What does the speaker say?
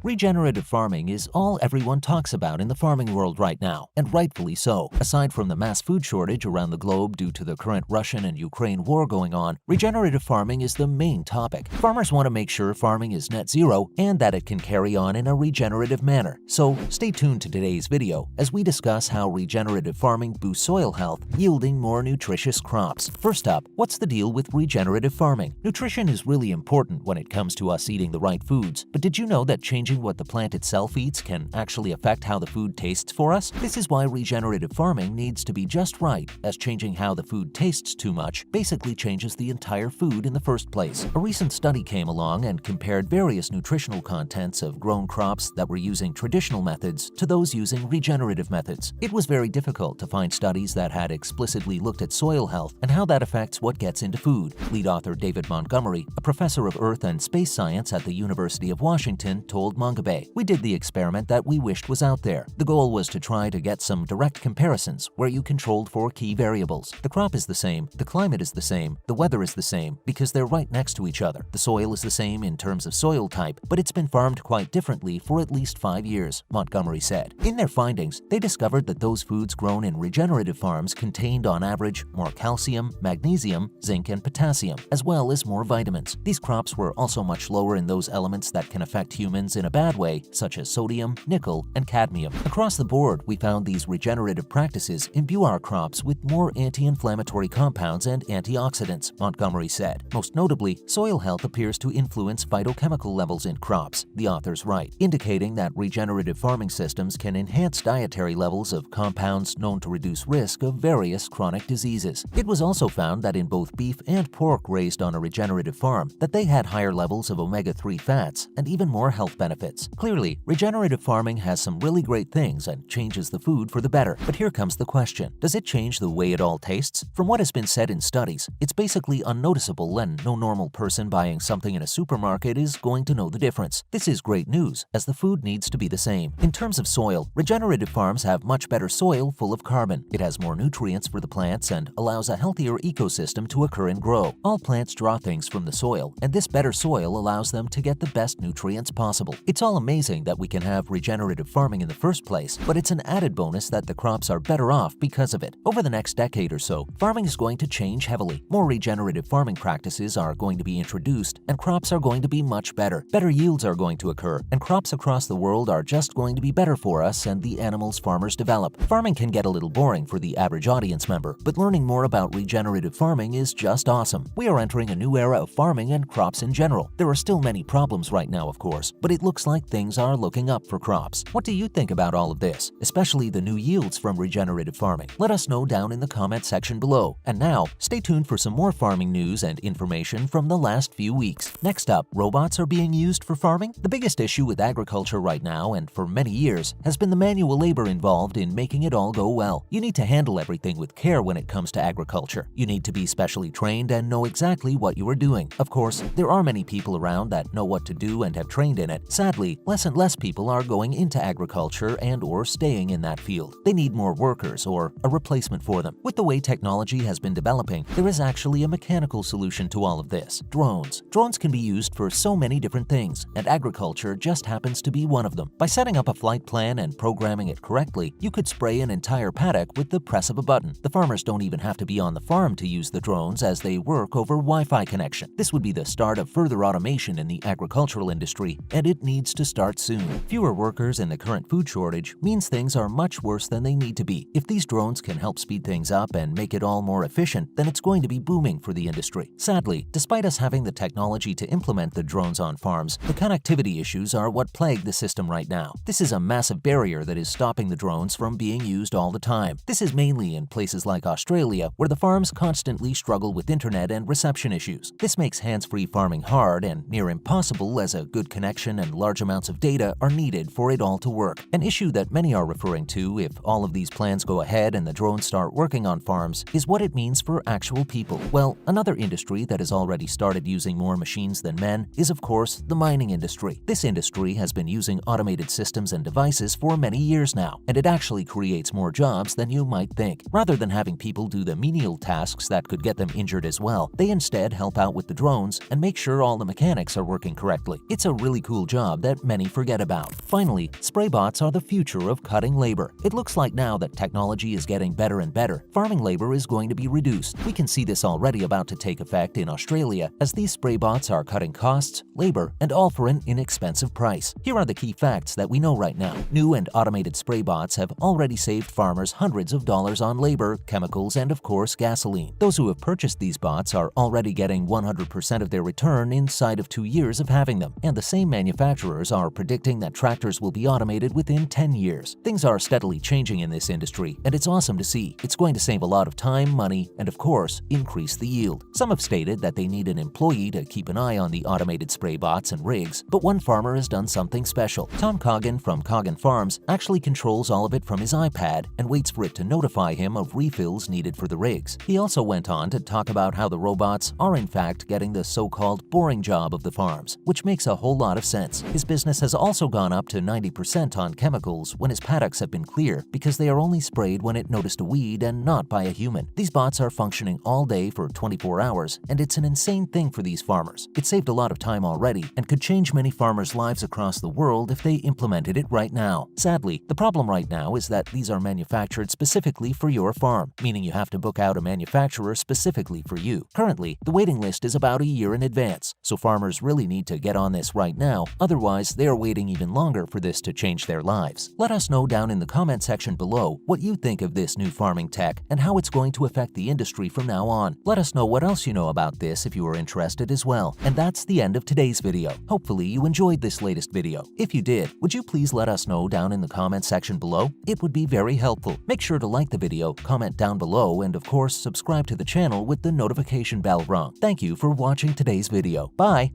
Regenerative farming is all everyone talks about in the farming world right now, and rightfully so. Aside from the mass food shortage around the globe due to the current Russian and Ukraine war going on, regenerative farming is the main topic. Farmers want to make sure farming is net zero and that it can carry on in a regenerative manner. So stay tuned to today's video as we discuss how regenerative farming boosts soil health, yielding more nutritious crops. First up, what's the deal with regenerative farming? Nutrition is really important when it comes to us eating the right foods, but did you know that changing what the plant itself eats can actually affect how the food tastes for us? This is why regenerative farming needs to be just right, as changing how the food tastes too much basically changes the entire food in the first place. A recent study came along and compared various nutritional contents of grown crops that were using traditional methods to those using regenerative methods. It was very difficult to find studies that had explicitly looked at soil health and how that affects what gets into food. Lead author David Montgomery, a professor of Earth and Space Science at the University of Washington, told Mongabe, "We did the experiment that we wished was out there. The goal was to try to get some direct comparisons where you controlled for key variables. The crop is the same, the climate is the same, the weather is the same because they're right next to each other. The soil is the same in terms of soil type, but it's been farmed quite differently for at least 5 years," Montgomery said. In their findings, they discovered that those foods grown in regenerative farms contained on average more calcium, magnesium, zinc, and potassium, as well as more vitamins. These crops were also much lower in those elements that can affect humans in a bad way, such as sodium, nickel, and cadmium. Across the board, we found these regenerative practices imbue our crops with more anti-inflammatory compounds and antioxidants, Montgomery said. Most notably, soil health appears to influence phytochemical levels in crops, the authors write, indicating that regenerative farming systems can enhance dietary levels of compounds known to reduce risk of various chronic diseases. It was also found that in both beef and pork raised on a regenerative farm, that they had higher levels of omega-3 fats and even more health benefits. Clearly, regenerative farming has some really great things and changes the food for the better. But here comes the question. Does it change the way it all tastes? From what has been said in studies, it's basically unnoticeable and no normal person buying something in a supermarket is going to know the difference. This is great news, as the food needs to be the same. In terms of soil, regenerative farms have much better soil full of carbon. It has more nutrients for the plants and allows a healthier ecosystem to occur and grow. All plants draw things from the soil, and this better soil allows them to get the best nutrients possible. It's all amazing that we can have regenerative farming in the first place, but it's an added bonus that the crops are better off because of it. Over the next decade or so, farming is going to change heavily. More regenerative farming practices are going to be introduced, and crops are going to be much better. Better yields are going to occur, and crops across the world are just going to be better for us and the animals farmers develop. Farming can get a little boring for the average audience member, but learning more about regenerative farming is just awesome. We are entering a new era of farming and crops in general. There are still many problems right now, of course, but it looks like things are looking up for crops. What do you think about all of this, especially the new yields from regenerative farming? Let us know down in the comment section below. And now, stay tuned for some more farming news and information from the last few weeks. Next up, robots are being used for farming? The biggest issue with agriculture right now, and for many years, has been the manual labor involved in making it all go well. You need to handle everything with care when it comes to agriculture. You need to be specially trained and know exactly what you are doing. Of course, there are many people around that know what to do and have trained in it. Sadly, less and less people are going into agriculture and/or staying in that field. They need more workers or a replacement for them. With the way technology has been developing, there is actually a mechanical solution to all of this: drones. Drones can be used for so many different things, and agriculture just happens to be one of them. By setting up a flight plan and programming it correctly, you could spray an entire paddock with the press of a button. The farmers don't even have to be on the farm to use the drones, as they work over Wi-Fi connection. This would be the start of further automation in the agricultural industry, and it needs to start soon. Fewer workers in the current food shortage means things are much worse than they need to be. If these drones can help speed things up and make it all more efficient, then it's going to be booming for the industry. Sadly, despite us having the technology to implement the drones on farms, the connectivity issues are what plague the system right now. This is a massive barrier that is stopping the drones from being used all the time. This is mainly in places like Australia, where the farms constantly struggle with internet and reception issues. This makes hands-free farming hard and near impossible, as a good connection and large amounts of data are needed for it all to work. An issue that many are referring to, if all of these plans go ahead and the drones start working on farms, is what it means for actual people. Well, another industry that has already started using more machines than men is, of course, the mining industry. This industry has been using automated systems and devices for many years now, and it actually creates more jobs than you might think. Rather than having people do the menial tasks that could get them injured as well, they instead help out with the drones and make sure all the mechanics are working correctly. It's a really cool job, job that many forget about. Finally, spray bots are the future of cutting labor. It looks like now that technology is getting better and better, farming labor is going to be reduced. We can see this already about to take effect in Australia, as these spray bots are cutting costs, labor, and all for an inexpensive price. Here are the key facts that we know right now. New and automated spray bots have already saved farmers hundreds of dollars on labor, chemicals, and of course gasoline. Those who have purchased these bots are already getting 100% of their return inside of 2 years of having them, and the same manufacturers are predicting that tractors will be automated within 10 years. Things are steadily changing in this industry, and it's awesome to see. It's going to save a lot of time, money, and of course, increase the yield. Some have stated that they need an employee to keep an eye on the automated spray bots and rigs, but one farmer has done something special. Tom Coggin from Coggin Farms actually controls all of it from his iPad and waits for it to notify him of refills needed for the rigs. He also went on to talk about how the robots are in fact getting the so-called boring job of the farms, which makes a whole lot of sense. His business has also gone up to 90% on chemicals when his paddocks have been clear, because they are only sprayed when it noticed a weed and not by a human. These bots are functioning all day for 24 hours, and it's an insane thing for these farmers. It saved a lot of time already and could change many farmers' lives across the world if they implemented it right now. Sadly, the problem right now is that these are manufactured specifically for your farm, meaning you have to book out a manufacturer specifically for you. Currently, the waiting list is about a year in advance, so farmers really need to get on this right now, otherwise they are waiting even longer for this to change their lives. Let us know down in the comment section below what you think of this new farming tech and how it's going to affect the industry from now on. Let us know what else you know about this if you are interested as well. And that's the end of today's video. Hopefully you enjoyed this latest video. If you did, would you please let us know down in the comment section below? It would be very helpful. Make sure to like the video, comment down below, and of course subscribe to the channel with the notification bell rung. Thank you for watching today's video. Bye!